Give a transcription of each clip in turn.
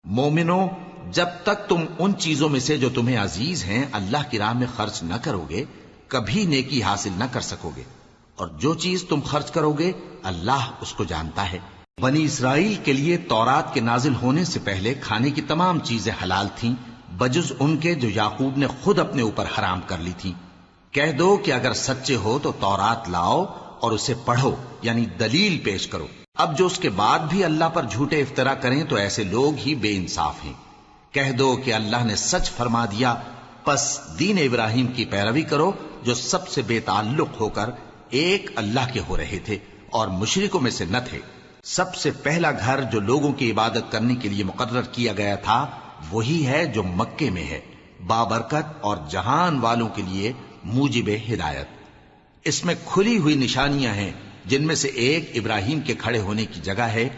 مومنو، جب تک تم ان چیزوں میں سے جو تمہیں عزیز ہیں اللہ کی راہ میں خرچ نہ کرو گے کبھی نیکی حاصل نہ کر سکو گے، اور جو چیز تم خرچ کرو گے اللہ اس کو جانتا ہے۔ بنی اسرائیل کے لیے تورات کے نازل ہونے سے پہلے کھانے کی تمام چیزیں حلال تھیں بجز ان کے جو یعقوب نے خود اپنے اوپر حرام کر لی تھی۔ کہہ دو کہ اگر سچے ہو تو تورات لاؤ اور اسے پڑھو، یعنی دلیل پیش کرو۔ اب جو اس کے بعد بھی اللہ پر جھوٹے افطرا کریں تو ایسے لوگ ہی بے انصاف ہیں۔ کہہ دو کہ اللہ نے سچ فرما دیا، پس دین ابراہیم کی پیروی کرو جو سب سے بے تعلق ہو کر ایک اللہ کے ہو رہے تھے اور مشرکوں میں سے نہ تھے۔ سب سے پہلا گھر جو لوگوں کی عبادت کرنے کے لیے مقرر کیا گیا تھا وہی ہے جو مکے میں ہے، بابرکت اور جہان والوں کے لیے موجب ہدایت۔ اس میں کھلی ہوئی نشانیاں ہیں جن میں سے ایک ابراہیم کے کھڑے ہونے کی جگہ ہے۔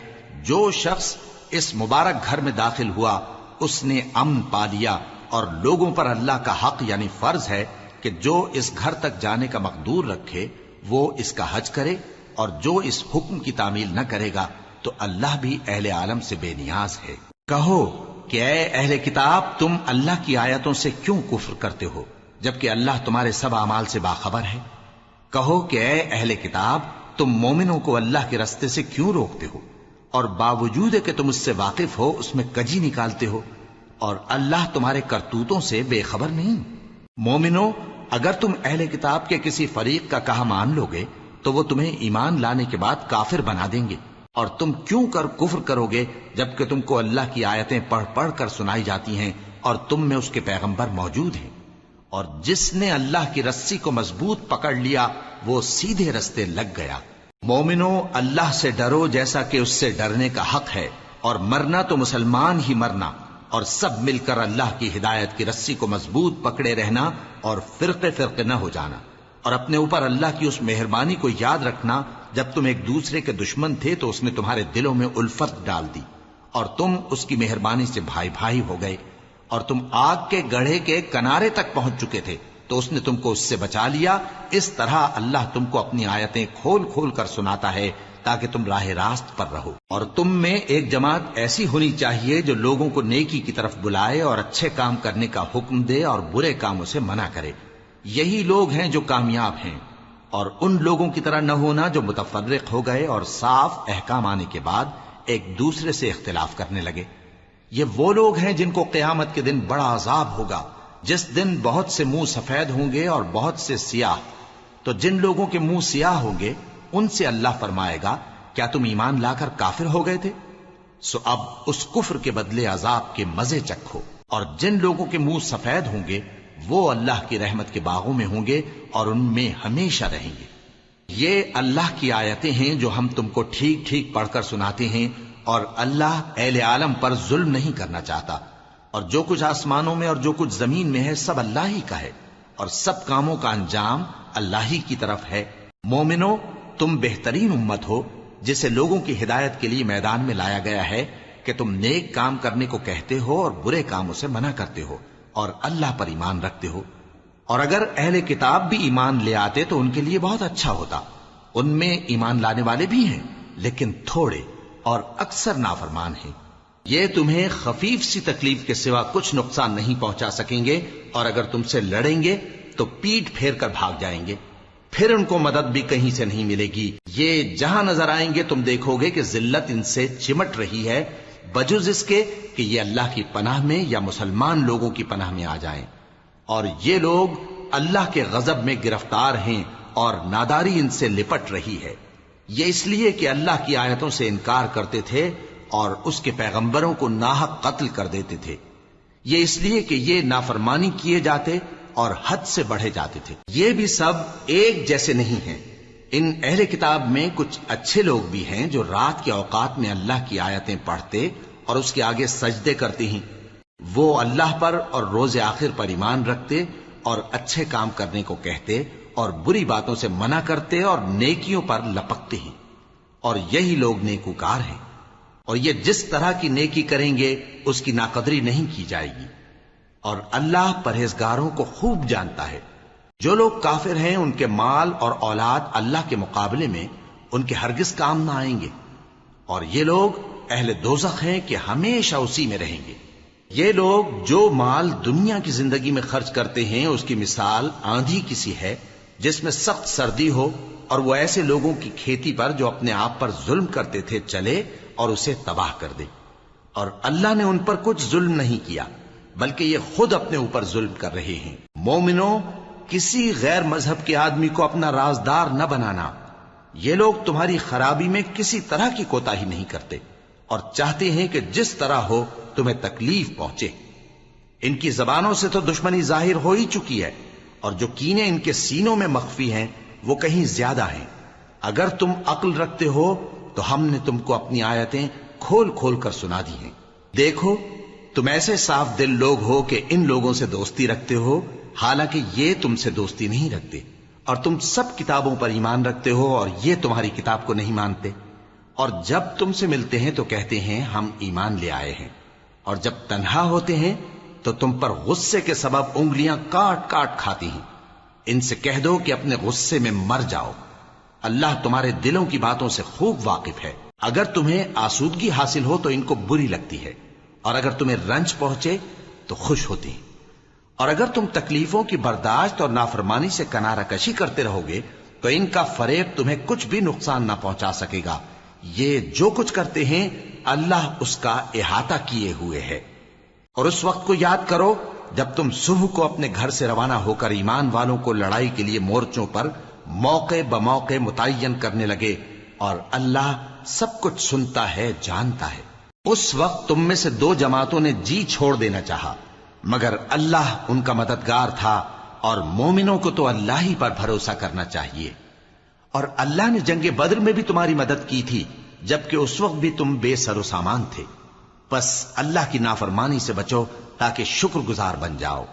جو شخص اس مبارک گھر میں داخل ہوا اس نے امن پا لیا، اور لوگوں پر اللہ کا حق یعنی فرض ہے کہ جو اس گھر تک جانے کا مقدور رکھے وہ اس کا حج کرے، اور جو اس حکم کی تعمیل نہ کرے گا تو اللہ بھی اہل عالم سے بے نیاز ہے۔ کہو کہ اے اہل کتاب، تم اللہ کی آیتوں سے کیوں کفر کرتے ہو جبکہ اللہ تمہارے سب اعمال سے باخبر ہے؟ کہو کہ اے اہل کتاب، تم مومنوں کو اللہ کے رستے سے کیوں روکتے ہو، اور باوجود کہ تم اس سے واقف ہو اس میں کجی نکالتے ہو، اور اللہ تمہارے کرتوتوں سے بے خبر نہیں؟ مومنو، اگر تم اہل کتاب کے کسی فریق کا کہا مان لو گے تو وہ تمہیں ایمان لانے کے بعد کافر بنا دیں گے، اور تم کیوں کر کفر کرو گے جبکہ تم کو اللہ کی آیتیں پڑھ پڑھ کر سنائی جاتی ہیں اور تم میں اس کے پیغمبر موجود ہیں۔ اور جس نے اللہ کی رسی کو مضبوط پکڑ لیا وہ سیدھے رستے لگ گیا۔ مومنو، اللہ سے ڈرو جیسا کہ اس سے ڈرنے کا حق ہے، اور مرنا تو مسلمان ہی مرنا، اور سب مل کر اللہ کی ہدایت کی رسی کو مضبوط پکڑے رہنا اور فرقے فرقے نہ ہو جانا، اور اپنے اوپر اللہ کی اس مہربانی کو یاد رکھنا جب تم ایک دوسرے کے دشمن تھے تو اس نے تمہارے دلوں میں الفت ڈال دی اور تم اس کی مہربانی سے بھائی بھائی ہو گئے، اور تم آگ کے گڑھے کے کنارے تک پہنچ چکے تھے تو اس نے تم کو اس سے بچا لیا۔ اس طرح اللہ تم کو اپنی آیتیں کھول کھول کر سناتا ہے تاکہ تم راہ راست پر رہو۔ اور تم میں ایک جماعت ایسی ہونی چاہیے جو لوگوں کو نیکی کی طرف بلائے اور اچھے کام کرنے کا حکم دے اور برے کاموں سے منع کرے۔ یہی لوگ ہیں جو کامیاب ہیں، اور ان لوگوں کی طرح نہ ہونا جو متفرق ہو گئے اور صاف احکام آنے کے بعد ایک دوسرے سے اختلاف کرنے لگے۔ یہ وہ لوگ ہیں جن کو قیامت کے دن بڑا عذاب ہوگا، جس دن بہت سے منہ سفید ہوں گے اور بہت سے سیاہ۔ تو جن لوگوں کے منہ سیاہ ہوں گے ان سے اللہ فرمائے گا، کیا تم ایمان لا کر کافر ہو گئے تھے؟ سو اب اس کفر کے بدلے عذاب کے مزے چکھو۔ اور جن لوگوں کے منہ سفید ہوں گے وہ اللہ کی رحمت کے باغوں میں ہوں گے اور ان میں ہمیشہ رہیں گے۔ یہ اللہ کی آیتیں ہیں جو ہم تم کو ٹھیک ٹھیک پڑھ کر سناتے ہیں، اور اللہ اہل عالم پر ظلم نہیں کرنا چاہتا، اور جو کچھ آسمانوں میں اور جو کچھ زمین میں ہے سب اللہ ہی کا ہے، اور سب کاموں کا انجام اللہ ہی کی طرف ہے۔ مومنو، تم بہترین امت ہو جسے لوگوں کی ہدایت کے لیے میدان میں لایا گیا ہے کہ تم نیک کام کرنے کو کہتے ہو اور برے کاموں سے منع کرتے ہو اور اللہ پر ایمان رکھتے ہو۔ اور اگر اہل کتاب بھی ایمان لے آتے تو ان کے لیے بہت اچھا ہوتا، ان میں ایمان لانے والے بھی ہیں لیکن تھوڑے اور اکثر نافرمان ہیں۔ یہ تمہیں خفیف سی تکلیف کے سوا کچھ نقصان نہیں پہنچا سکیں گے، اور اگر تم سے لڑیں گے تو پیٹ پھیر کر بھاگ جائیں گے، پھر ان کو مدد بھی کہیں سے نہیں ملے گی۔ یہ جہاں نظر آئیں گے تم دیکھو گے کہ ذلت ان سے چمٹ رہی ہے، بجز اس کے کہ یہ اللہ کی پناہ میں یا مسلمان لوگوں کی پناہ میں آ جائیں۔ اور یہ لوگ اللہ کے غضب میں گرفتار ہیں اور ناداری ان سے لپٹ رہی ہے۔ یہ اس لیے کہ اللہ کی آیتوں سے انکار کرتے تھے اور اس کے پیغمبروں کو ناحق قتل کر دیتے تھے۔ یہ اس لیے کہ یہ نافرمانی کیے جاتے اور حد سے بڑھے جاتے تھے۔ یہ بھی سب ایک جیسے نہیں ہیں۔ ان اہل کتاب میں کچھ اچھے لوگ بھی ہیں جو رات کے اوقات میں اللہ کی آیتیں پڑھتے اور اس کے آگے سجدے کرتے ہیں۔ وہ اللہ پر اور روز آخر پر ایمان رکھتے اور اچھے کام کرنے کو کہتے اور بری باتوں سے منع کرتے اور نیکیوں پر لپکتے ہیں، اور یہی لوگ نیکوکار ہیں۔ اور یہ جس طرح کی نیکی کریں گے اس کی ناقدری نہیں کی جائے گی، اور اللہ پرہیزگاروں کو خوب جانتا ہے۔ جو لوگ کافر ہیں ان کے مال اور اولاد اللہ کے مقابلے میں ان کے ہرگز کام نہ آئیں گے، اور یہ لوگ اہل دوزخ ہیں کہ ہمیشہ اسی میں رہیں گے۔ یہ لوگ جو مال دنیا کی زندگی میں خرچ کرتے ہیں اس کی مثال آندھی کسی ہے جس میں سخت سردی ہو اور وہ ایسے لوگوں کی کھیتی پر جو اپنے آپ پر ظلم کرتے تھے چلے اور اسے تباہ کر دے۔ اور اللہ نے ان پر کچھ ظلم نہیں کیا بلکہ یہ خود اپنے اوپر ظلم کر رہے ہیں۔ مومنوں، کسی غیر مذہب کے آدمی کو اپنا رازدار نہ بنانا۔ یہ لوگ تمہاری خرابی میں کسی طرح کی کوتاہی نہیں کرتے اور چاہتے ہیں کہ جس طرح ہو تمہیں تکلیف پہنچے۔ ان کی زبانوں سے تو دشمنی ظاہر ہو ہی چکی ہے اور جو کینے ان کے سینوں میں مخفی ہیں وہ کہیں زیادہ ہیں۔ اگر تم عقل رکھتے ہو تو ہم نے تم کو اپنی آیتیں کھول کھول کر سنا دی ہیں۔ دیکھو، تم ایسے صاف دل لوگ ہو کہ ان لوگوں سے دوستی رکھتے ہو حالانکہ یہ تم سے دوستی نہیں رکھتے، اور تم سب کتابوں پر ایمان رکھتے ہو اور یہ تمہاری کتاب کو نہیں مانتے، اور جب تم سے ملتے ہیں تو کہتے ہیں ہم ایمان لے آئے ہیں، اور جب تنہا ہوتے ہیں تو تم پر غصے کے سبب انگلیاں کاٹ کاٹ کھاتی ہیں۔ ان سے کہہ دو کہ اپنے غصے میں مر جاؤ، اللہ تمہارے دلوں کی باتوں سے خوب واقف ہے۔ اگر تمہیں آسودگی حاصل ہو تو ان کو بری لگتی ہے، اور اگر تمہیں رنج پہنچے تو خوش ہوتی ہیں، اور اگر تم تکلیفوں کی برداشت اور نافرمانی سے کنارہ کشی کرتے رہو گے تو ان کا فریب تمہیں کچھ بھی نقصان نہ پہنچا سکے گا۔ یہ جو کچھ کرتے ہیں اللہ اس کا احاطہ کیے ہوئے ہے۔ اور اس وقت کو یاد کرو جب تم صبح کو اپنے گھر سے روانہ ہو کر ایمان والوں کو لڑائی کے لیے مورچوں پر موقع بموقع متعین کرنے لگے، اور اللہ سب کچھ سنتا ہے، جانتا ہے۔ اس وقت تم میں سے دو جماعتوں نے جی چھوڑ دینا چاہا، مگر اللہ ان کا مددگار تھا، اور مومنوں کو تو اللہ ہی پر بھروسہ کرنا چاہیے۔ اور اللہ نے جنگ بدر میں بھی تمہاری مدد کی تھی جبکہ اس وقت بھی تم بے سر و سامان تھے۔ بس اللہ کی نافرمانی سے بچو تاکہ شکر گزار بن جاؤ۔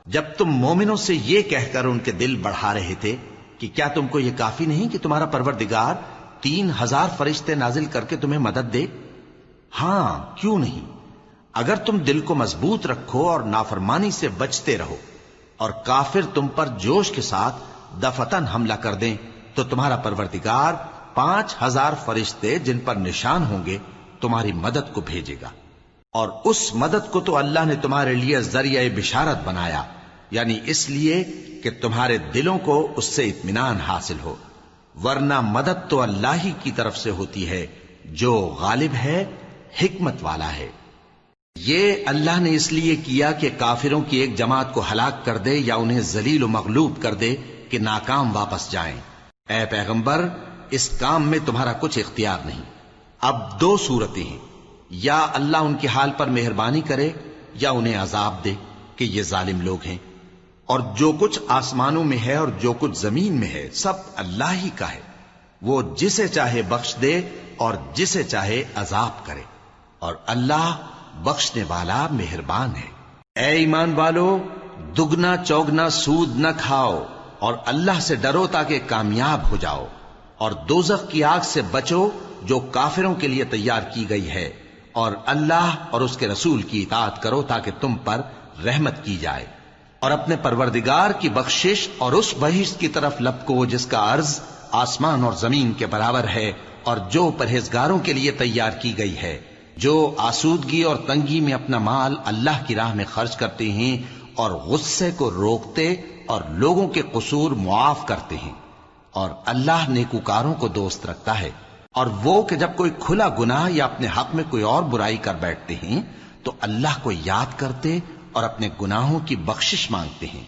جب تم مومنوں سے یہ کہہ کر ان کے دل بڑھا رہے تھے کہ کیا تم کو یہ کافی نہیں کہ تمہارا پروردگار 3000 فرشتے نازل کر کے تمہیں مدد دے؟ ہاں، کیوں نہیں؟ اگر تم دل کو مضبوط رکھو اور نافرمانی سے بچتے رہو اور کافر تم پر جوش کے ساتھ دفتن حملہ کر دیں تو تمہارا پروردگار 5000 فرشتے جن پر نشان ہوں گے تمہاری مدد کو بھیجے گا، اور اس مدد کو تو اللہ نے تمہارے لیے ذریعہ بشارت بنایا، یعنی اس لیے کہ تمہارے دلوں کو اس سے اطمینان حاصل ہو، ورنہ مدد تو اللہ ہی کی طرف سے ہوتی ہے جو غالب ہے، حکمت والا ہے۔ یہ اللہ نے اس لیے کیا کہ کافروں کی ایک جماعت کو ہلاک کر دے یا انہیں ذلیل و مغلوب کر دے کہ ناکام واپس جائیں۔ اے پیغمبر، اس کام میں تمہارا کچھ اختیار نہیں۔ اب دو صورتیں ہیں، یا اللہ ان کے حال پر مہربانی کرے یا انہیں عذاب دے کہ یہ ظالم لوگ ہیں، اور جو کچھ آسمانوں میں ہے اور جو کچھ زمین میں ہے سب اللہ ہی کا ہے، وہ جسے چاہے بخش دے اور جسے چاہے عذاب کرے، اور اللہ بخشنے والا مہربان ہے۔ اے ایمان والو، دگنا چوگنا سود نہ کھاؤ اور اللہ سے ڈرو تاکہ کامیاب ہو جاؤ، اور دوزخ کی آگ سے بچو جو کافروں کے لیے تیار کی گئی ہے، اور اللہ اور اس کے رسول کی اطاعت کرو تاکہ تم پر رحمت کی جائے، اور اپنے پروردگار کی بخشش اور اس بہشت کی طرف لپکو جس کا عرض آسمان اور زمین کے برابر ہے، اور جو پرہیزگاروں کے لیے تیار کی گئی ہے، جو آسودگی اور تنگی میں اپنا مال اللہ کی راہ میں خرچ کرتے ہیں اور غصے کو روکتے اور لوگوں کے قصور معاف کرتے ہیں، اور اللہ نیکوکاروں کو دوست رکھتا ہے۔ اور وہ کہ جب کوئی کھلا گناہ یا اپنے حق میں کوئی اور برائی کر بیٹھتے ہیں تو اللہ کو یاد کرتے اور اپنے گناہوں کی بخشش مانگتے ہیں،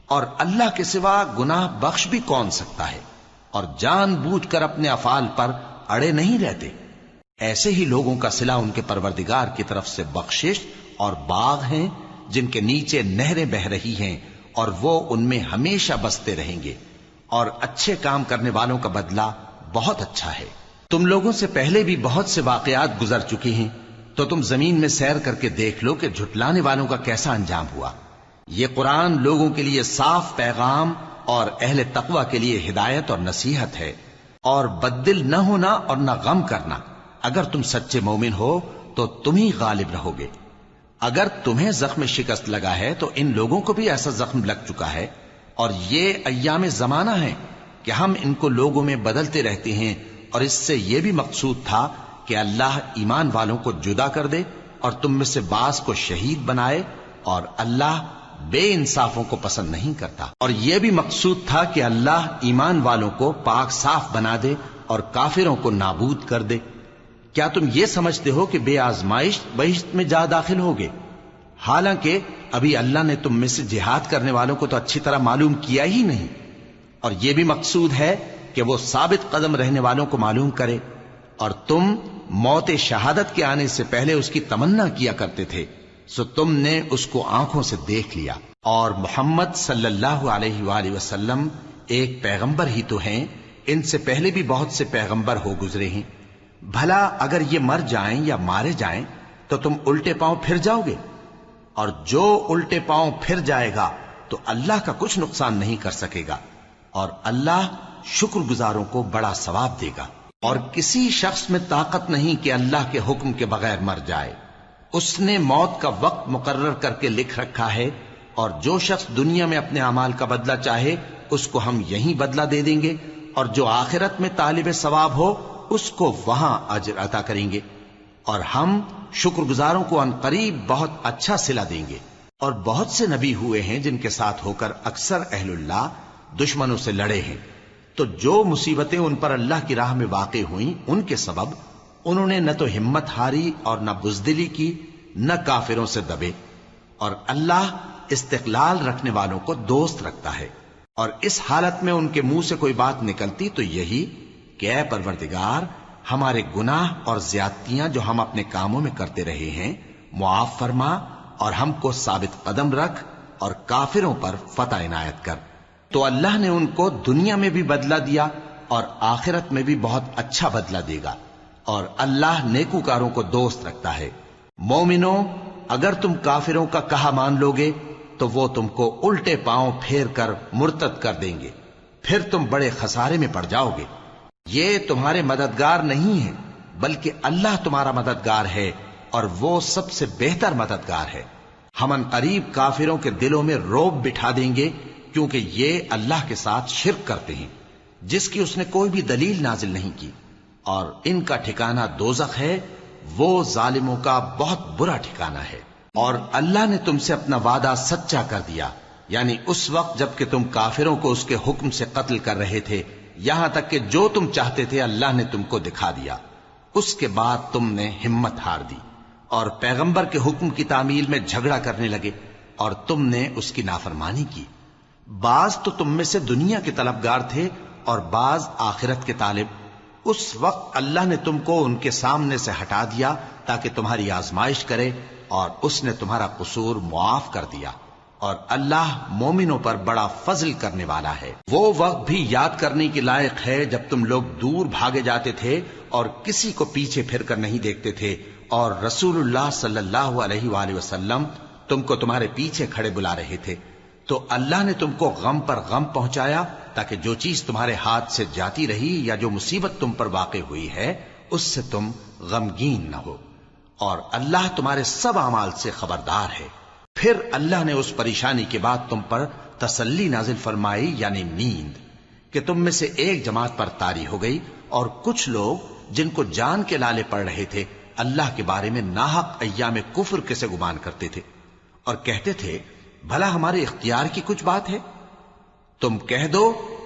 اور اللہ کے سوا گناہ بخش بھی کون سکتا ہے، اور جان بوجھ کر اپنے افعال پر اڑے نہیں رہتے۔ ایسے ہی لوگوں کا صلہ ان کے پروردگار کی طرف سے بخشش اور باغ ہیں جن کے نیچے نہریں بہ رہی ہیں، اور وہ ان میں ہمیشہ بستے رہیں گے، اور اچھے کام کرنے والوں کا بدلہ بہت اچھا ہے۔ تم لوگوں سے پہلے بھی بہت سے واقعات گزر چکے ہیں، تو تم زمین میں سیر کر کے دیکھ لو کہ جھٹلانے والوں کا کیسا انجام ہوا۔ یہ قرآن لوگوں کے لیے صاف پیغام اور اہل تقوی کے لیے ہدایت اور نصیحت ہے، اور بددل نہ ہونا اور نہ غم کرنا۔ اگر تم سچے مومن ہو تو تم ہی غالب رہو گے۔ اگر تمہیں زخم شکست لگا ہے تو ان لوگوں کو بھی ایسا زخم لگ چکا ہے، اور یہ ایام زمانہ ہے کہ ہم ان کو لوگوں میں بدلتے رہتے ہیں، اور اس سے یہ بھی مقصود تھا کہ کہ اللہ ایمان والوں کو جدا کر دے اور تم میں سے بعض کو شہید بنائے، اور اللہ بے انصافوں کو پسند نہیں کرتا۔ اور یہ بھی مقصود تھا کہ اللہ ایمان والوں کو پاک صاف بنا دے اور کافروں کو نابود کر دے۔ کیا تم یہ سمجھتے ہو کہ بے آزمائش بہشت میں جا داخل ہوگے؟ حالانکہ ابھی اللہ نے تم میں سے جہاد کرنے والوں کو تو اچھی طرح معلوم کیا ہی نہیں، اور یہ بھی مقصود ہے کہ وہ ثابت قدم رہنے والوں کو معلوم کرے، اور تم موت شہادت کے آنے سے پہلے اس کی تمنا کیا کرتے تھے، سو تم نے اس کو آنکھوں سے دیکھ لیا۔ اور محمد صلی اللہ علیہ وآلہ وسلم ایک پیغمبر ہی تو ہیں، ان سے پہلے بھی بہت سے پیغمبر ہو گزرے ہیں۔ بھلا اگر یہ مر جائیں یا مارے جائیں تو تم الٹے پاؤں پھر جاؤ گے؟ اور جو الٹے پاؤں پھر جائے گا تو اللہ کا کچھ نقصان نہیں کر سکے گا، اور اللہ شکر گزاروں کو بڑا ثواب دے گا۔ اور کسی شخص میں طاقت نہیں کہ اللہ کے حکم کے بغیر مر جائے، اس نے موت کا وقت مقرر کر کے لکھ رکھا ہے، اور جو شخص دنیا میں اپنے اعمال کا بدلہ چاہے اس کو ہم یہیں بدلہ دے دیں گے، اور جو آخرت میں طالب ثواب ہو اس کو وہاں اجر عطا کریں گے، اور ہم شکر گزاروں کو عنقریب بہت اچھا صلہ دیں گے۔ اور بہت سے نبی ہوئے ہیں جن کے ساتھ ہو کر اکثر اہل اللہ دشمنوں سے لڑے ہیں، تو جو مصیبتیں ان پر اللہ کی راہ میں واقع ہوئیں ان کے سبب انہوں نے نہ تو ہمت ہاری اور نہ بزدلی کی، نہ کافروں سے دبے، اور اللہ استقلال رکھنے والوں کو دوست رکھتا ہے۔ اور اس حالت میں ان کے منہ سے کوئی بات نکلتی تو یہی کہ اے پروردگار، ہمارے گناہ اور زیادتیاں جو ہم اپنے کاموں میں کرتے رہے ہیں معاف فرما، اور ہم کو ثابت قدم رکھ، اور کافروں پر فتح عنایت کر۔ تو اللہ نے ان کو دنیا میں بھی بدلہ دیا اور آخرت میں بھی بہت اچھا بدلہ دے گا، اور اللہ نیکوکاروں کو دوست رکھتا ہے۔ مومنو، اگر تم کافروں کا کہا مان لوگے تو وہ تم کو الٹے پاؤں پھیر کر مرتد کر دیں گے، پھر تم بڑے خسارے میں پڑ جاؤ گے۔ یہ تمہارے مددگار نہیں ہیں بلکہ اللہ تمہارا مددگار ہے، اور وہ سب سے بہتر مددگار ہے۔ ہم عنقریب کافروں کے دلوں میں رعب بٹھا دیں گے، کیونکہ یہ اللہ کے ساتھ شرک کرتے ہیں جس کی اس نے کوئی بھی دلیل نازل نہیں کی، اور ان کا ٹھکانہ دوزخ ہے، وہ ظالموں کا بہت برا ٹھکانہ ہے۔ اور اللہ نے تم سے اپنا وعدہ سچا کر دیا، یعنی اس وقت جب کہ تم کافروں کو اس کے حکم سے قتل کر رہے تھے، یہاں تک کہ جو تم چاہتے تھے اللہ نے تم کو دکھا دیا۔ اس کے بعد تم نے ہمت ہار دی اور پیغمبر کے حکم کی تعمیل میں جھگڑا کرنے لگے، اور تم نے اس کی نافرمانی کی۔ بعض تو تم میں سے دنیا کے طلبگار تھے اور بعض آخرت کے طالب۔ اس وقت اللہ نے تم کو ان کے سامنے سے ہٹا دیا تاکہ تمہاری آزمائش کرے، اور اس نے تمہارا قصور معاف کر دیا، اور اللہ مومنوں پر بڑا فضل کرنے والا ہے۔ وہ وقت بھی یاد کرنے کے لائق ہے جب تم لوگ دور بھاگے جاتے تھے اور کسی کو پیچھے پھر کر نہیں دیکھتے تھے، اور رسول اللہ صلی اللہ علیہ وآلہ وسلم تم کو تمہارے پیچھے کھڑے بلا رہے تھے، تو اللہ نے تم کو غم پر غم پہنچایا تاکہ جو چیز تمہارے ہاتھ سے جاتی رہی یا جو مصیبت تم پر واقع ہوئی ہے اس سے تم غمگین نہ ہو، اور اللہ تمہارے سب اعمال سے خبردار ہے۔ پھر اللہ نے اس پریشانی کے بعد تم پر تسلی نازل فرمائی، یعنی نیند، کہ تم میں سے ایک جماعت پر طاری ہو گئی، اور کچھ لوگ جن کو جان کے لالے پڑ رہے تھے اللہ کے بارے میں ناحق ایام کفر کے سے گمان کرتے تھے، اور کہتے تھے بھلا ہمارے اختیار کی کچھ بات ہے؟ تم کہہ دو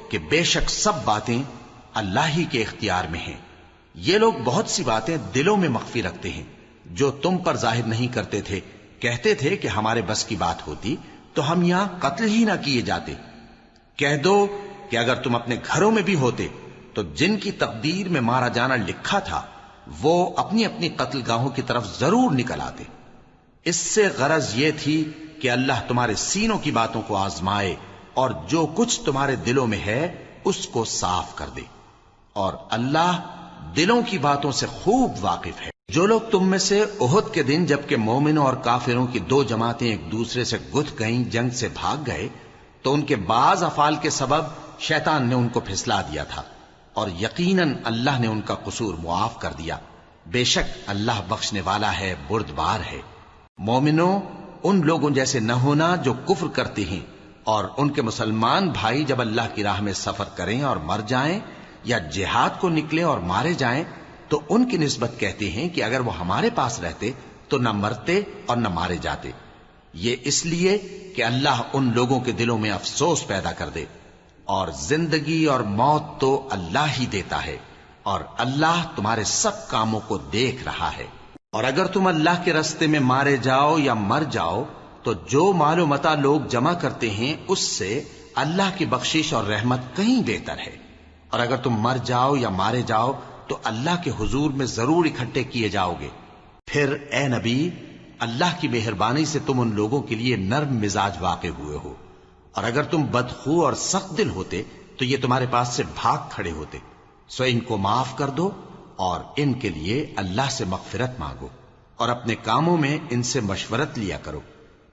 کہ بے شک سب باتیں اللہ ہی کے اختیار میں ہیں۔ یہ لوگ بہت سی باتیں دلوں میں مخفی رکھتے ہیں جو تم پر ظاہر نہیں کرتے تھے۔ کہتے تھے کہ ہمارے بس کی بات ہوتی تو ہم یہاں قتل ہی نہ کیے جاتے۔ کہہ دو کہ اگر تم اپنے گھروں میں بھی ہوتے تو جن کی تقدیر میں مارا جانا لکھا تھا وہ اپنی اپنی قتل گاہوں کی طرف ضرور نکل آتے۔ اس سے غرض یہ تھی کہ اللہ تمہارے سینوں کی باتوں کو آزمائے اور جو کچھ تمہارے دلوں میں ہے اس کو صاف کر دے، اور اللہ دلوں کی باتوں سے خوب واقف ہے۔ جو لوگ تم میں سے احد کے دن جبکہ مومنوں اور کافروں کی دو جماعتیں ایک دوسرے سے گتھ گئیں جنگ سے بھاگ گئے تو ان کے بعض افعال کے سبب شیطان نے ان کو پھسلا دیا تھا، اور یقیناً اللہ نے ان کا قصور معاف کر دیا۔ بے شک اللہ بخشنے والا ہے، بردبار ہے۔ مومنوں، ان لوگوں جیسے نہ ہونا جو کفر کرتے ہیں، اور ان کے مسلمان بھائی جب اللہ کی راہ میں سفر کریں اور مر جائیں یا جہاد کو نکلے اور مارے جائیں تو ان کی نسبت کہتے ہیں کہ اگر وہ ہمارے پاس رہتے تو نہ مرتے اور نہ مارے جاتے، یہ اس لیے کہ اللہ ان لوگوں کے دلوں میں افسوس پیدا کر دے، اور زندگی اور موت تو اللہ ہی دیتا ہے، اور اللہ تمہارے سب کاموں کو دیکھ رہا ہے۔ اور اگر تم اللہ کے راستے میں مارے جاؤ یا مر جاؤ تو جو مال و متاع لوگ جمع کرتے ہیں اس سے اللہ کی بخشش اور رحمت کہیں بہتر ہے، اور اگر تم مر جاؤ یا مارے جاؤ تو اللہ کے حضور میں ضرور اکٹھے کیے جاؤ گے۔ پھر اے نبی، اللہ کی مہربانی سے تم ان لوگوں کے لیے نرم مزاج واقع ہوئے ہو، اور اگر تم بدخو اور سخت دل ہوتے تو یہ تمہارے پاس سے بھاگ کھڑے ہوتے، سو ان کو معاف کر دو اور ان کے لیے اللہ سے مغفرت مانگو، اور اپنے کاموں میں ان سے مشورت لیا کرو،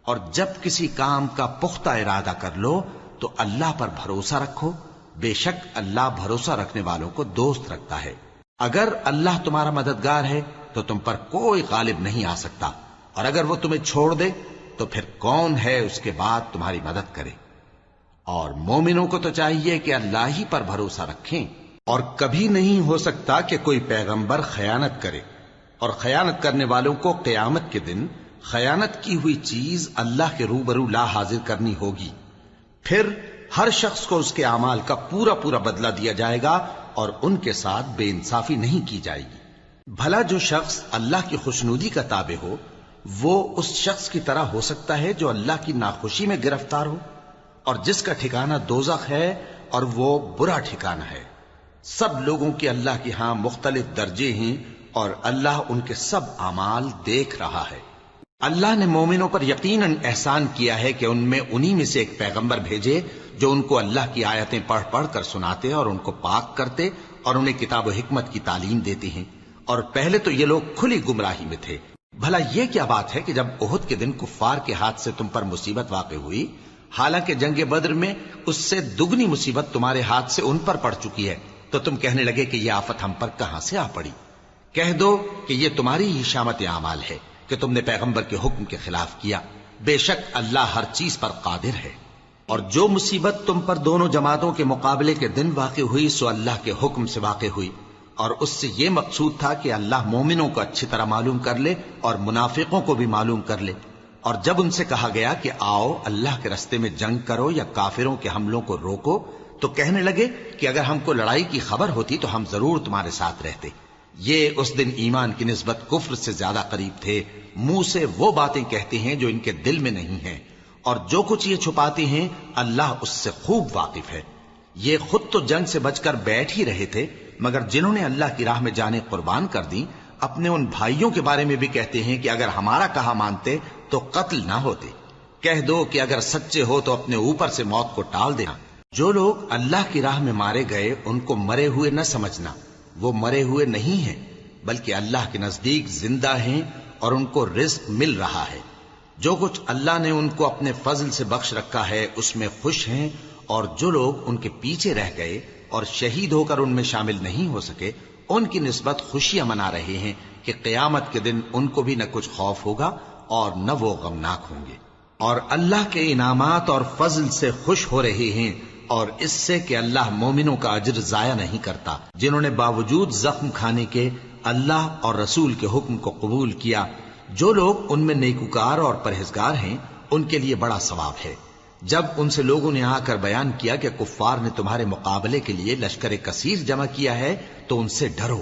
اور جب کسی کام کا پختہ ارادہ کر لو تو اللہ پر بھروسہ رکھو، بے شک اللہ بھروسہ رکھنے والوں کو دوست رکھتا ہے۔ اگر اللہ تمہارا مددگار ہے تو تم پر کوئی غالب نہیں آ سکتا، اور اگر وہ تمہیں چھوڑ دے تو پھر کون ہے اس کے بعد تمہاری مدد کرے۔ اور مومنوں کو تو چاہیے کہ اللہ ہی پر بھروسہ رکھیں، اور کبھی نہیں ہو سکتا کہ کوئی پیغمبر خیانت کرے، اور خیانت کرنے والوں کو قیامت کے دن خیانت کی ہوئی چیز اللہ کے روبرو لا حاضر کرنی ہوگی، پھر ہر شخص کو اس کے اعمال کا پورا پورا بدلہ دیا جائے گا، اور ان کے ساتھ بے انصافی نہیں کی جائے گی۔ بھلا جو شخص اللہ کی خوشنودی کا تابع ہو وہ اس شخص کی طرح ہو سکتا ہے جو اللہ کی ناخوشی میں گرفتار ہو، اور جس کا ٹھکانہ دوزخ ہے اور وہ برا ٹھکانہ ہے۔ سب لوگوں کے اللہ کے ہاں مختلف درجے ہیں، اور اللہ ان کے سب اعمال دیکھ رہا ہے۔ اللہ نے مومنوں پر یقیناً احسان کیا ہے کہ ان میں انہی میں سے ایک پیغمبر بھیجے جو ان کو اللہ کی آیتیں پڑھ پڑھ کر سناتے اور ان کو پاک کرتے اور انہیں کتاب و حکمت کی تعلیم دیتے ہیں، اور پہلے تو یہ لوگ کھلی گمراہی میں تھے۔ بھلا یہ کیا بات ہے کہ جب احد کے دن کفار کے ہاتھ سے تم پر مصیبت واقع ہوئی، حالانکہ جنگ بدر میں اس سے دگنی مصیبت تمہارے ہاتھ سے ان پر پڑ چکی ہے، تو تم کہنے لگے کہ یہ آفت ہم پر کہاں سے آ پڑی؟ کہہ دو کہ یہ تمہاری ہی شامت اعمال ہے کہ تم نے پیغمبر کے حکم کے خلاف کیا، بے شک اللہ ہر چیز پر قادر ہے۔ اور جو مصیبت تم پر دونوں جماعتوں کے مقابلے کے دن واقع ہوئی سو اللہ کے حکم سے واقع ہوئی، اور اس سے یہ مقصود تھا کہ اللہ مومنوں کو اچھی طرح معلوم کر لے اور منافقوں کو بھی معلوم کر لے۔ اور جب ان سے کہا گیا کہ آؤ اللہ کے راستے میں جنگ کرو یا کافروں کے حملوں کو روکو، تو کہنے لگے کہ اگر ہم کو لڑائی کی خبر ہوتی تو ہم ضرور تمہارے ساتھ رہتے۔ یہ اس دن ایمان کی نسبت کفر سے زیادہ قریب تھے، منہ سے وہ باتیں کہتے ہیں جو ان کے دل میں نہیں ہیں، اور جو کچھ یہ چھپاتے ہیں اللہ اس سے خوب واقف ہے۔ یہ خود تو جنگ سے بچ کر بیٹھ ہی رہے تھے، مگر جنہوں نے اللہ کی راہ میں جانیں قربان کر دی اپنے ان بھائیوں کے بارے میں بھی کہتے ہیں کہ اگر ہمارا کہا مانتے تو قتل نہ ہوتے۔ کہہ دو کہ اگر سچے ہو تو اپنے اوپر سے موت کو ٹال دینا۔ جو لوگ اللہ کی راہ میں مارے گئے ان کو مرے ہوئے نہ سمجھنا، وہ مرے ہوئے نہیں ہیں بلکہ اللہ کے نزدیک زندہ ہیں اور ان کو رزق مل رہا ہے۔ جو کچھ اللہ نے ان کو اپنے فضل سے بخش رکھا ہے اس میں خوش ہیں، اور جو لوگ ان کے پیچھے رہ گئے اور شہید ہو کر ان میں شامل نہیں ہو سکے ان کی نسبت خوشیاں منا رہے ہیں کہ قیامت کے دن ان کو بھی نہ کچھ خوف ہوگا اور نہ وہ غمناک ہوں گے، اور اللہ کے انعامات اور فضل سے خوش ہو رہے ہیں، اور اس سے کہ اللہ مومنوں کا اجر ضائع نہیں کرتا جنہوں نے باوجود زخم کھانے کے اللہ اور رسول کے حکم کو قبول کیا۔ جو لوگ ان میں نیکوکار اور پرہیزگار ہیں ان کے لیے بڑا ثواب ہے۔ جب ان سے لوگوں نے آ کر بیان کیا کہ کفار نے تمہارے مقابلے کے لیے لشکر کثیر جمع کیا ہے تو ان سے ڈرو،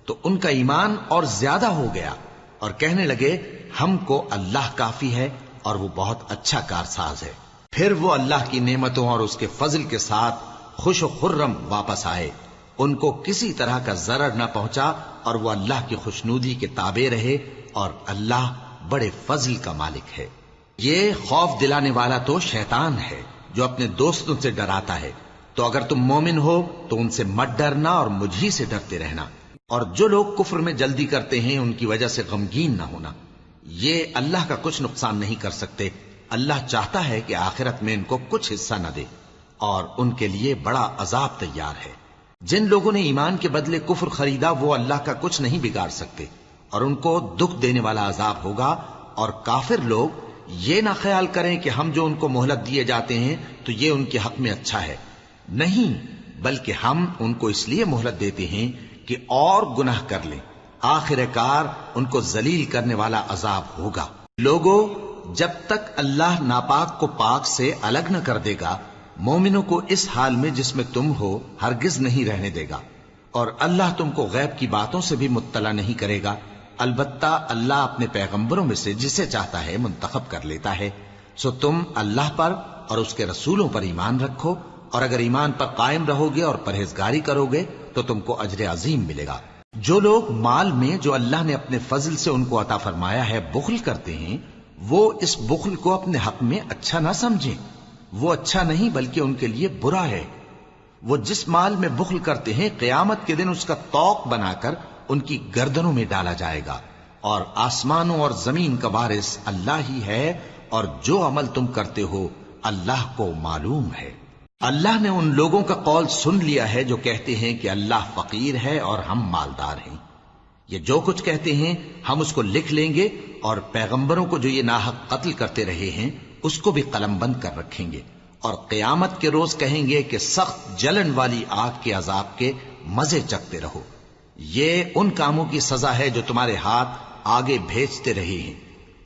تو ان کا ایمان اور زیادہ ہو گیا، اور کہنے لگے ہم کو اللہ کافی ہے اور وہ بہت اچھا کارساز ہے۔ پھر وہ اللہ کی نعمتوں اور اس کے فضل کے ساتھ خوش و خرم واپس آئے، ان کو کسی طرح کا ضرر نہ پہنچا، اور وہ اللہ کی خوشنودی کے تابع رہے، اور اللہ بڑے فضل کا مالک ہے۔ یہ خوف دلانے والا تو شیطان ہے جو اپنے دوستوں سے ڈراتا ہے، تو اگر تم مومن ہو تو ان سے مت ڈرنا اور مجھ ہی سے ڈرتے رہنا، اور جو لوگ کفر میں جلدی کرتے ہیں ان کی وجہ سے غمگین نہ ہونا، یہ اللہ کا کچھ نقصان نہیں کر سکتے۔ اللہ چاہتا ہے کہ آخرت میں ان کو کچھ حصہ نہ دے، اور ان کے لیے بڑا عذاب تیار ہے۔ جن لوگوں نے ایمان کے بدلے کفر خریدا وہ اللہ کا کچھ نہیں بگاڑ سکتے، اور ان کو دکھ دینے والا عذاب ہوگا۔ اور کافر لوگ یہ نہ خیال کریں کہ ہم جو ان کو مہلت دیے جاتے ہیں تو یہ ان کے حق میں اچھا ہے، نہیں، بلکہ ہم ان کو اس لیے مہلت دیتے ہیں کہ اور گناہ کر لیں، آخر کار ان کو ذلیل کرنے والا عذاب ہوگا۔ لوگوں، جب تک اللہ ناپاک کو پاک سے الگ نہ کر دے گا، مومنوں کو اس حال میں جس میں تم ہو ہرگز نہیں رہنے دے گا، اور اللہ تم کو غیب کی باتوں سے بھی مطلع نہیں کرے گا۔ البتہ اللہ اپنے پیغمبروں میں سے جسے چاہتا ہے منتخب کر لیتا ہے۔ سو تم اللہ پر اور اس کے رسولوں پر ایمان رکھو، اور اگر ایمان پر قائم رہو گے اور پرہیزگاری کرو گے تو تم کو اجر عظیم ملے گا۔ جو لوگ مال میں جو اللہ نے اپنے فضل سے ان کو عطا فرمایا ہے بخل کرتے ہیں، وہ اس بخل کو اپنے حق میں اچھا نہ سمجھیں، وہ اچھا نہیں بلکہ ان کے لیے برا ہے۔ وہ جس مال میں بخل کرتے ہیں قیامت کے دن اس کا طوق بنا کر ان کی گردنوں میں ڈالا جائے گا، اور آسمانوں اور زمین کا وارث اللہ ہی ہے، اور جو عمل تم کرتے ہو اللہ کو معلوم ہے۔ اللہ نے ان لوگوں کا قول سن لیا ہے جو کہتے ہیں کہ اللہ فقیر ہے اور ہم مالدار ہیں۔ یہ جو کچھ کہتے ہیں ہم اس کو لکھ لیں گے، اور پیغمبروں کو جو یہ ناحق قتل کرتے رہے ہیں اس کو بھی قلم بند کر رکھیں گے، اور قیامت کے روز کہیں گے کہ سخت جلن والی آگ کے عذاب کے مزے چکھتے رہو۔ یہ ان کاموں کی سزا ہے جو تمہارے ہاتھ آگے بھیجتے رہے ہیں،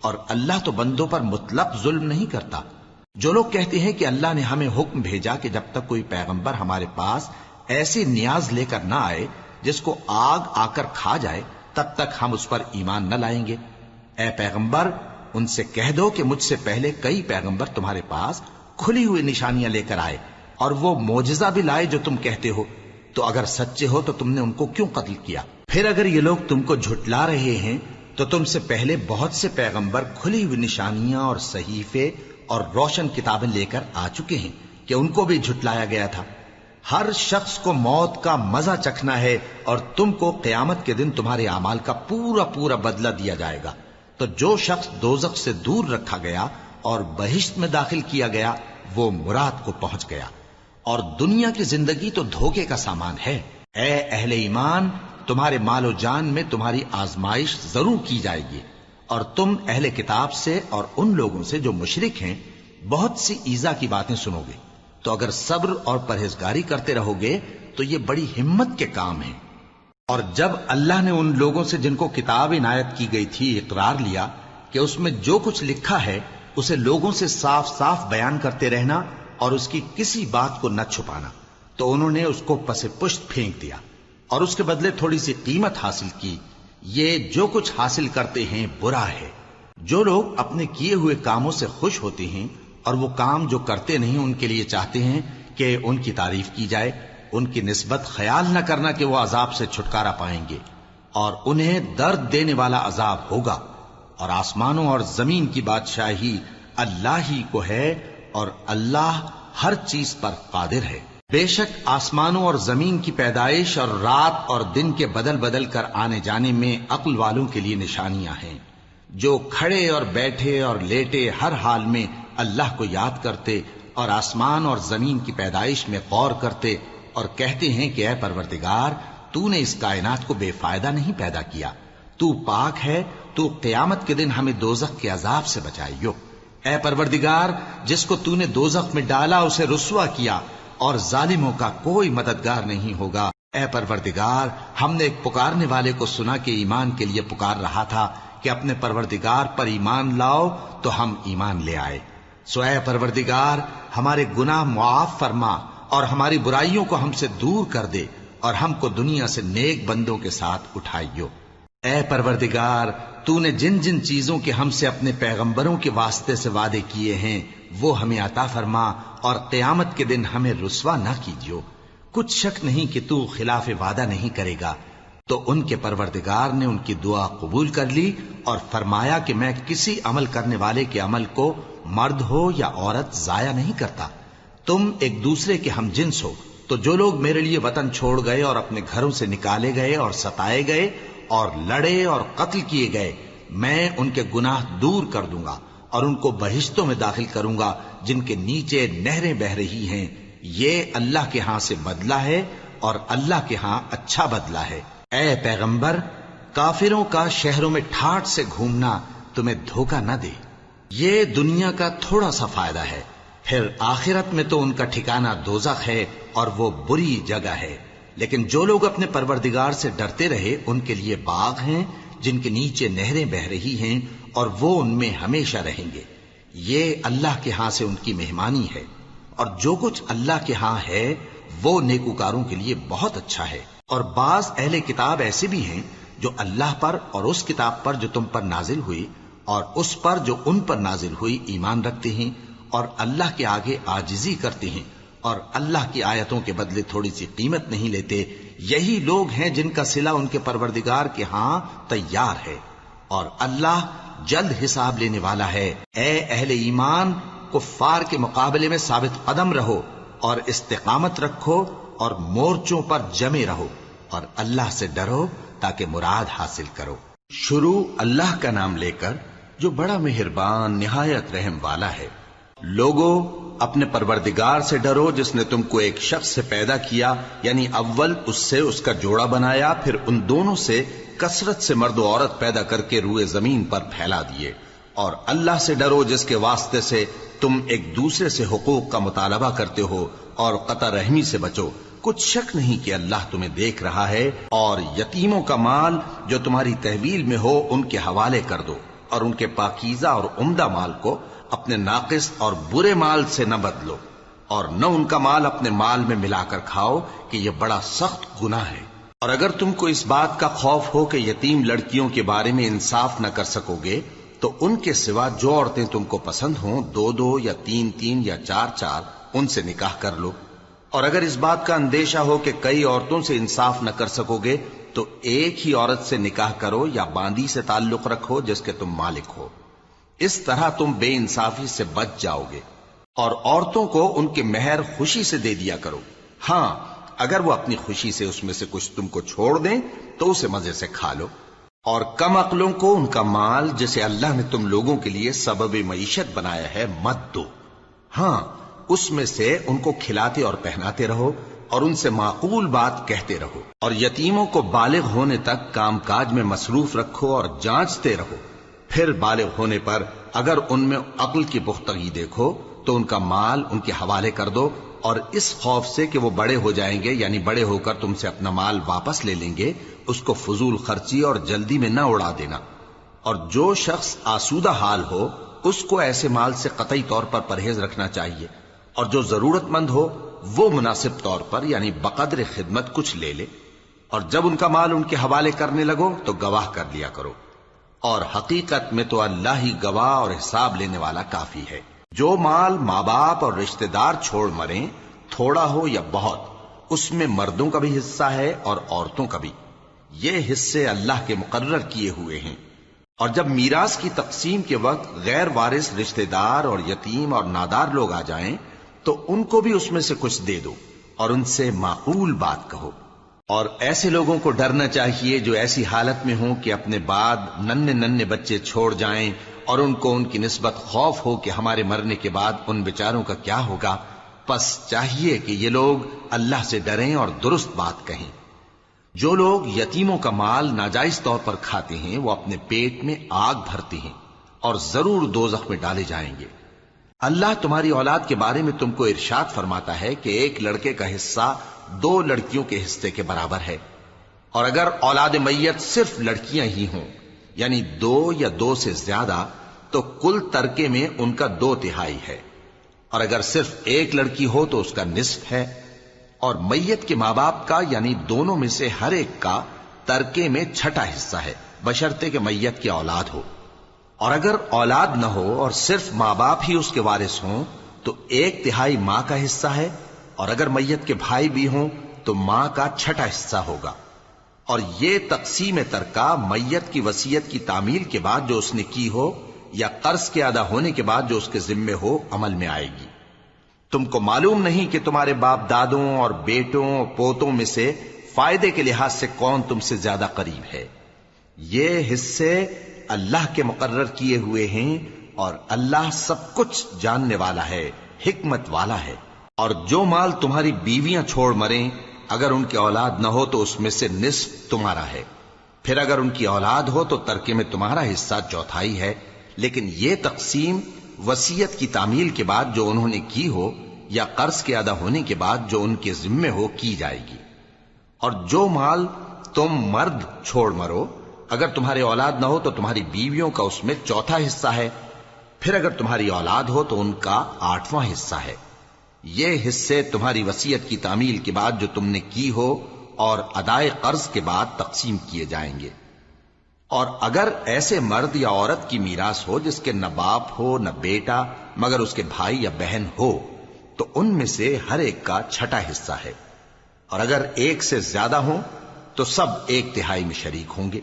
اور اللہ تو بندوں پر مطلق ظلم نہیں کرتا۔ جو لوگ کہتے ہیں کہ اللہ نے ہمیں حکم بھیجا کہ جب تک کوئی پیغمبر ہمارے پاس ایسی نیاز لے کر نہ آئے جس کو آگ آ کر کھا جائے تب تک ہم اس پر ایمان نہ لائیں گے، اے پیغمبر ان سے کہہ دو کہ مجھ سے پہلے کئی پیغمبر تمہارے پاس کھلی ہوئی نشانیاں لے کر آئے، اور وہ معجزہ بھی لائے جو تم کہتے ہو، تو اگر سچے ہو تو تم نے ان کو کیوں قتل کیا؟ پھر اگر یہ لوگ تم کو جھٹلا رہے ہیں تو تم سے پہلے بہت سے پیغمبر کھلی ہوئی نشانیاں اور صحیفے اور روشن کتابیں لے کر آ چکے ہیں کہ ان کو بھی جھٹلایا گیا تھا۔ ہر شخص کو موت کا مزہ چکھنا ہے، اور تم کو قیامت کے دن تمہارے اعمال کا پورا پورا بدلہ دیا جائے گا۔ تو جو شخص دوزخ سے دور رکھا گیا اور بہشت میں داخل کیا گیا وہ مراد کو پہنچ گیا، اور دنیا کی زندگی تو دھوکے کا سامان ہے۔ اے اہل ایمان، تمہارے مال و جان میں تمہاری آزمائش ضرور کی جائے گی، اور تم اہل کتاب سے اور ان لوگوں سے جو مشرک ہیں بہت سی ایذا کی باتیں سنو گے، تو اگر صبر اور پرہیزگاری کرتے رہو گے تو یہ بڑی ہمت کے کام ہیں۔ اور جب اللہ نے ان لوگوں سے جن کو کتاب عنایت کی گئی تھی اقرار لیا کہ اس میں جو کچھ لکھا ہے اسے لوگوں سے صاف صاف بیان کرتے رہنا اور اس کی کسی بات کو نہ چھپانا، تو انہوں نے اس کو پس پشت پھینک دیا اور اس کے بدلے تھوڑی سی قیمت حاصل کی۔ یہ جو کچھ حاصل کرتے ہیں برا ہے۔ جو لوگ اپنے کیے ہوئے کاموں سے خوش ہوتے ہیں اور وہ کام جو کرتے نہیں ان کے لیے چاہتے ہیں کہ ان کی تعریف کی جائے، ان کی نسبت خیال نہ کرنا کہ وہ عذاب سے چھٹکارا پائیں گے، اور انہیں درد دینے والا عذاب ہوگا۔ اور آسمانوں اور زمین کی بادشاہی اللہ ہی کو ہے، اور اللہ ہر چیز پر قادر ہے۔ بے شک آسمانوں اور زمین کی پیدائش اور رات اور دن کے بدل بدل کر آنے جانے میں عقل والوں کے لیے نشانیاں ہیں، جو کھڑے اور بیٹھے اور لیٹے ہر حال میں اللہ کو یاد کرتے اور آسمان اور زمین کی پیدائش میں غور کرتے اور کہتے ہیں کہ اے پروردگار، تو نے اس کائنات کو بے فائدہ نہیں پیدا کیا، تو پاک ہے، تو قیامت کے دن ہمیں دوزخ کے عذاب سے بچائیو۔ اے پروردگار، جس کو تو نے دوزخ میں ڈالا اسے رسوا کیا، اور ظالموں کا کوئی مددگار نہیں ہوگا۔ اے پروردگار، ہم نے ایک پکارنے والے کو سنا کہ ایمان کے لیے پکار رہا تھا کہ اپنے پروردگار پر ایمان لاؤ، تو ہم ایمان لے آئے۔ سو اے پروردگار، ہمارے گناہ معاف فرما اور ہماری برائیوں کو ہم سے دور کر دے، اور ہم کو دنیا سے نیک بندوں کے ساتھ اٹھائیو۔ اے پروردگار، تو نے جن جن چیزوں کے ہم سے اپنے پیغمبروں کے واسطے سے وعدے کیے ہیں وہ ہمیں عطا فرما، اور قیامت کے دن ہمیں رسوا نہ کیجیو۔ کچھ شک نہیں کہ تو خلاف وعدہ نہیں کرے گا۔ تو ان کے پروردگار نے ان کی دعا قبول کر لی اور فرمایا کہ میں کسی عمل کرنے والے کے عمل کو مرد ہو یا عورت ضائع نہیں کرتا۔ تم ایک دوسرے کے ہم جنس ہو، تو جو لوگ میرے لیے وطن چھوڑ گئے اور اپنے گھروں سے نکالے گئے اور ستائے گئے اور لڑے اور قتل کیے گئے، میں ان کے گناہ دور کر دوں گا اور ان کو بہشتوں میں داخل کروں گا جن کے نیچے نہریں بہ رہی ہیں۔ یہ اللہ کے ہاں سے بدلہ ہے، اور اللہ کے ہاں اچھا بدلہ ہے۔ اے پیغمبر، کافروں کا شہروں میں ٹھاٹھ سے گھومنا تمہیں دھوکہ نہ دے۔ یہ دنیا کا تھوڑا سا فائدہ ہے، پھر آخرت میں تو ان کا ٹھکانہ دوزخ ہے، اور وہ بری جگہ ہے۔ لیکن جو لوگ اپنے پروردگار سے ڈرتے رہے ان کے لیے باغ ہیں جن کے نیچے نہریں بہ رہی ہیں اور وہ ان میں ہمیشہ رہیں گے. یہ اللہ کے ہاں سے ان کی مہمانی ہے، اور جو کچھ اللہ کے ہاں ہے وہ نیکوکاروں کے لیے بہت اچھا ہے. اور بعض اہل کتاب ایسے بھی ہیں جو اللہ پر اور اس کتاب پر جو تم پر نازل ہوئی اور اس پر جو ان پر نازل ہوئی ایمان رکھتے ہیں اور اللہ کے آگے عاجزی کرتے ہیں اور اللہ کی آیتوں کے بدلے تھوڑی سی قیمت نہیں لیتے. یہی لوگ ہیں جن کا صلہ ان کے پروردگار کے ہاں تیار ہے، اور اللہ جلد حساب لینے والا ہے. اے اہل ایمان، کفار کے مقابلے میں ثابت قدم رہو اور استقامت رکھو اور مورچوں پر جمے رہو اور اللہ سے ڈرو تاکہ مراد حاصل کرو. شروع اللہ کا نام لے کر جو بڑا مہربان نہایت رحم والا ہے. لوگوں، اپنے پروردگار سے ڈرو جس نے تم کو ایک شخص سے پیدا کیا، یعنی اول اس سے اس کا جوڑا بنایا، پھر ان دونوں سے کثرت سے مرد و عورت پیدا کر کے روئے زمین پر پھیلا دیے. اور اللہ سے ڈرو جس کے واسطے سے تم ایک دوسرے سے حقوق کا مطالبہ کرتے ہو، اور قطع رحمی سے بچو. کچھ شک نہیں کہ اللہ تمہیں دیکھ رہا ہے. اور یتیموں کا مال جو تمہاری تحویل میں ہو ان کے حوالے کر دو، اور ان کے پاکیزہ اور عمدہ مال کو اپنے ناقص اور برے مال سے نہ بدلو، اور نہ ان کا مال اپنے مال میں ملا کر کھاؤ کہ یہ بڑا سخت گناہ ہے. اور اگر تم کو اس بات کا خوف ہو کہ یتیم لڑکیوں کے بارے میں انصاف نہ کر سکو گے تو ان کے سوا جو عورتیں تم کو پسند ہوں، 2 یا 3 یا 4 ان سے نکاح کر لو. اور اگر اس بات کا اندیشہ ہو کہ کئی عورتوں سے انصاف نہ کر سکو گے تو ایک ہی عورت سے نکاح کرو یا باندی سے تعلق رکھو جس کے تم مالک ہو. اس طرح تم بے انصافی سے بچ جاؤ گے. اور عورتوں کو ان کے مہر خوشی سے دے دیا کرو. ہاں، اگر وہ اپنی خوشی سے اس میں سے کچھ تم کو چھوڑ دیں تو اسے مزے سے کھا لو. اور کم عقلوں کو ان کا مال جسے اللہ نے تم لوگوں کے لیے سبب معیشت بنایا ہے مت دو. ہاں، اس میں سے ان کو کھلاتے اور پہناتے رہو اور ان سے معقول بات کہتے رہو. اور یتیموں کو بالغ ہونے تک کام کاج میں مصروف رکھو اور جانچتے رہو. پھر بالغ ہونے پر اگر ان میں عقل کی پختگی دیکھو تو ان کا مال ان کے حوالے کر دو، اور اس خوف سے کہ وہ بڑے ہو جائیں گے، یعنی بڑے ہو کر تم سے اپنا مال واپس لے لیں گے، اس کو فضول خرچی اور جلدی میں نہ اڑا دینا. اور جو شخص آسودہ حال ہو اس کو ایسے مال سے قطعی طور پر پرہیز رکھنا چاہیے، اور جو ضرورت مند ہو وہ مناسب طور پر یعنی بقدر خدمت کچھ لے لے. اور جب ان کا مال ان کے حوالے کرنے لگو تو گواہ کر لیا کرو، اور حقیقت میں تو اللہ ہی گواہ اور حساب لینے والا کافی ہے. جو مال ماں باپ اور رشتہ دار چھوڑ مریں، تھوڑا ہو یا بہت، اس میں مردوں کا بھی حصہ ہے اور عورتوں کا بھی. یہ حصے اللہ کے مقرر کیے ہوئے ہیں. اور جب میراث کی تقسیم کے وقت غیر وارث رشتہ دار اور یتیم اور نادار لوگ آ جائیں تو ان کو بھی اس میں سے کچھ دے دو اور ان سے معقول بات کہو. اور ایسے لوگوں کو ڈرنا چاہیے جو ایسی حالت میں ہوں کہ اپنے بعد ننھے بچے چھوڑ جائیں اور ان کو ان کی نسبت خوف ہو کہ ہمارے مرنے کے بعد ان بیچاروں کا کیا ہوگا. پس چاہیے کہ یہ لوگ اللہ سے ڈریں اور درست بات کہیں. جو لوگ یتیموں کا مال ناجائز طور پر کھاتے ہیں وہ اپنے پیٹ میں آگ بھرتے ہیں اور ضرور دوزخ میں ڈالے جائیں گے. اللہ تمہاری اولاد کے بارے میں تم کو ارشاد فرماتا ہے کہ ایک لڑکے کا حصہ 2 لڑکیوں کے حصے کے برابر ہے. اور اگر اولاد میت صرف لڑکیاں ہی ہوں یعنی 2 یا 2 سے زیادہ تو کل ترکے میں ان کا 2/3 ہے. اور اگر صرف ایک لڑکی ہو تو اس کا نصف ہے. اور میت کے ماں باپ کا یعنی دونوں میں سے ہر ایک کا ترکے میں 6واں حصہ ہے، بشرطے کہ میت کی اولاد ہو. اور اگر اولاد نہ ہو اور صرف ماں باپ ہی اس کے وارث ہوں تو 1/3 ماں کا حصہ ہے. اور اگر میت کے بھائی بھی ہوں تو ماں کا 6واں حصہ ہوگا. اور یہ تقسیم ترکہ میت کی وصیت کی تعمیل کے بعد جو اس نے کی ہو یا قرض کے ادا ہونے کے بعد جو اس کے ذمے ہو عمل میں آئے گی. تم کو معلوم نہیں کہ تمہارے باپ دادوں اور بیٹوں اور پوتوں میں سے فائدے کے لحاظ سے کون تم سے زیادہ قریب ہے. یہ حصے اللہ کے مقرر کیے ہوئے ہیں اور اللہ سب کچھ جاننے والا ہے، حکمت والا ہے. اور جو مال تمہاری بیویاں چھوڑ مریں اگر ان کی اولاد نہ ہو تو اس میں سے نصف تمہارا ہے. پھر اگر ان کی اولاد ہو تو ترکے میں تمہارا حصہ 1/4 ہے. لیکن یہ تقسیم وصیت کی تعمیل کے بعد جو انہوں نے کی ہو یا قرض کے ادا ہونے کے بعد جو ان کے ذمے ہو کی جائے گی. اور جو مال تم مرد چھوڑ مرو، اگر تمہاری اولاد نہ ہو تو تمہاری بیویوں کا اس میں چوتھا حصہ ہے، پھر اگر تمہاری اولاد ہو تو ان کا 8واں حصہ ہے۔ یہ حصے تمہاری وصیت کی تعمیل کے بعد جو تم نے کی ہو اور ادائے قرض کے بعد تقسیم کیے جائیں گے۔ اور اگر ایسے مرد یا عورت کی میراث ہو جس کے نہ باپ ہو نہ بیٹا مگر اس کے بھائی یا بہن ہو، تو ان میں سے ہر ایک کا 6واں حصہ ہے، اور اگر ایک سے زیادہ ہوں تو سب 1/3 میں شریک ہوں گے۔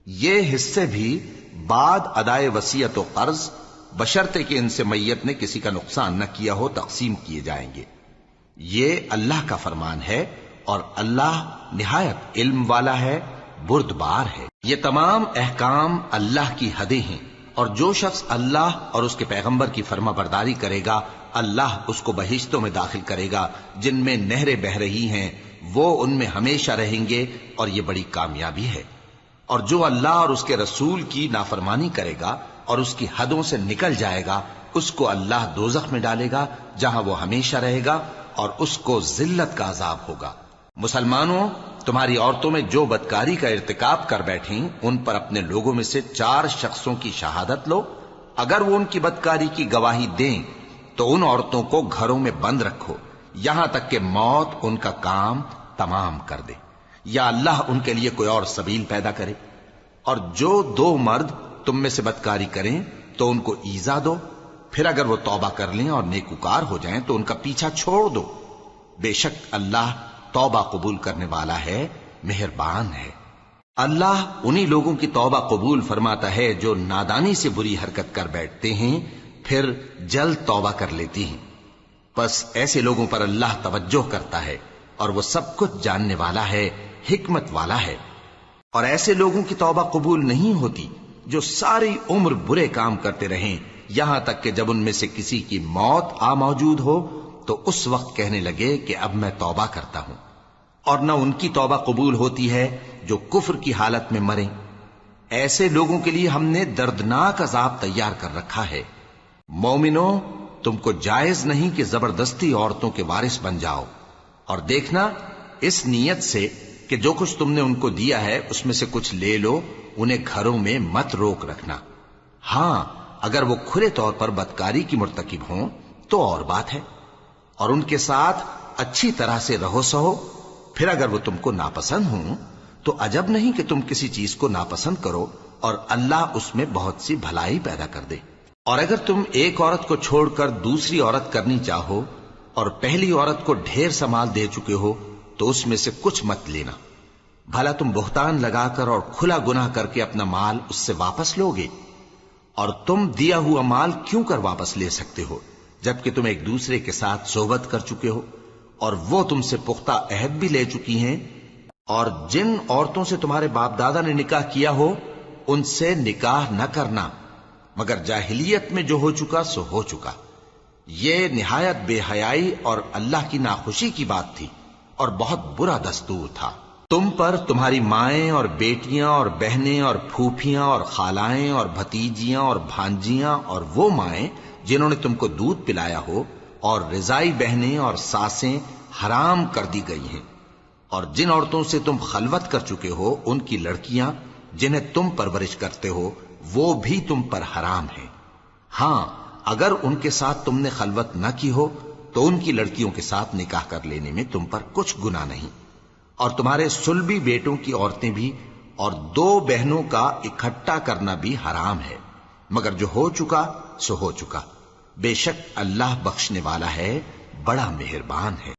یہ حصے بھی بعد ادائے وصیت و قرض بشرطے کہ ان سے میت نے کسی کا نقصان نہ کیا ہو تقسیم کیے جائیں گے۔ یہ اللہ کا فرمان ہے اور اللہ نہایت علم والا ہے، بردبار ہے۔ یہ تمام احکام اللہ کی حدیں ہیں، اور جو شخص اللہ اور اس کے پیغمبر کی فرما برداری کرے گا اللہ اس کو بہشتوں میں داخل کرے گا جن میں نہریں بہ رہی ہیں، وہ ان میں ہمیشہ رہیں گے، اور یہ بڑی کامیابی ہے۔ اور جو اللہ اور اس کے رسول کی نافرمانی کرے گا اور اس کی حدوں سے نکل جائے گا، اس کو اللہ دوزخ میں ڈالے گا جہاں وہ ہمیشہ رہے گا، اور اس کو ذلت کا عذاب ہوگا۔ مسلمانوں، تمہاری عورتوں میں جو بدکاری کا ارتکاب کر بیٹھیں ان پر اپنے لوگوں میں سے 4 شخصوں کی شہادت لو۔ اگر وہ ان کی بدکاری کی گواہی دیں تو ان عورتوں کو گھروں میں بند رکھو یہاں تک کہ موت ان کا کام تمام کر دے، یا اللہ ان کے لیے کوئی اور سبیل پیدا کرے۔ اور جو 2 مرد تم میں سے بدکاری کریں تو ان کو ایذا دو، پھر اگر وہ توبہ کر لیں اور نیکوکار ہو جائیں تو ان کا پیچھا چھوڑ دو۔ بے شک اللہ توبہ قبول کرنے والا ہے، مہربان ہے۔ اللہ انہی لوگوں کی توبہ قبول فرماتا ہے جو نادانی سے بری حرکت کر بیٹھتے ہیں پھر جلد توبہ کر لیتی ہیں، بس ایسے لوگوں پر اللہ توجہ کرتا ہے اور وہ سب کچھ جاننے والا ہے، حکمت والا ہے۔ اور ایسے لوگوں کی توبہ قبول نہیں ہوتی جو ساری عمر برے کام کرتے رہیں یہاں تک کہ جب ان میں سے کسی کی موت آ موجود ہو تو اس وقت کہنے لگے کہ اب میں توبہ کرتا ہوں۔ اور نہ ان کی توبہ قبول ہوتی ہے جو کفر کی حالت میں مریں۔ ایسے لوگوں کے لیے ہم نے دردناک عذاب تیار کر رکھا ہے۔ مومنوں، تم کو جائز نہیں کہ زبردستی عورتوں کے وارث بن جاؤ، اور دیکھنا اس نیت سے کہ جو کچھ تم نے ان کو دیا ہے اس میں سے کچھ لے لو، انہیں گھروں میں مت روک رکھنا۔ ہاں، اگر وہ کھلے طور پر بدکاری کی مرتکب ہوں تو اور بات ہے، اور ان کے ساتھ اچھی طرح سے رہو سہو۔ پھر اگر وہ تم کو ناپسند ہوں تو عجب نہیں کہ تم کسی چیز کو ناپسند کرو، اور اللہ اس میں بہت سی بھلائی پیدا کر دے۔ اور اگر تم ایک عورت کو چھوڑ کر دوسری عورت کرنی چاہو اور پہلی عورت کو ڈھیر سا مال دے چکے ہو تو اس میں سے کچھ مت لینا، بھلا تم بہتان لگا کر اور کھلا گناہ کر کے اپنا مال اس سے واپس لوگے؟ اور تم دیا ہوا مال کیوں کر واپس لے سکتے ہو جبکہ تم ایک دوسرے کے ساتھ صحبت کر چکے ہو اور وہ تم سے پختہ عہد بھی لے چکی ہیں؟ اور جن عورتوں سے تمہارے باپ دادا نے نکاح کیا ہو ان سے نکاح نہ کرنا مگر جاہلیت میں جو ہو چکا سو ہو چکا۔ یہ نہایت بے حیائی اور اللہ کی ناخوشی کی بات تھی اور بہت برا دستور تھا۔ تم پر تمہاری مائیں اور بیٹیاں اور بہنیں اور پھوپھیاں اور خالائیں اور بھتیجیاں اور بھانجیاں اور وہ مائیں جنہوں نے تم کو دودھ پلایا ہو اور رضائی بہنیں اور ساسیں حرام کر دی گئی ہیں، اور جن عورتوں سے تم خلوت کر چکے ہو ان کی لڑکیاں جنہیں تم پرورش کرتے ہو وہ بھی تم پر حرام ہیں۔ ہاں، اگر ان کے ساتھ تم نے خلوت نہ کی ہو تو ان کی لڑکیوں کے ساتھ نکاح کر لینے میں تم پر کچھ گناہ نہیں۔ اور تمہارے صلبی بیٹوں کی عورتیں بھی اور 2 بہنوں کا اکٹھا کرنا بھی حرام ہے، مگر جو ہو چکا سو ہو چکا۔ بے شک اللہ بخشنے والا ہے، بڑا مہربان ہے۔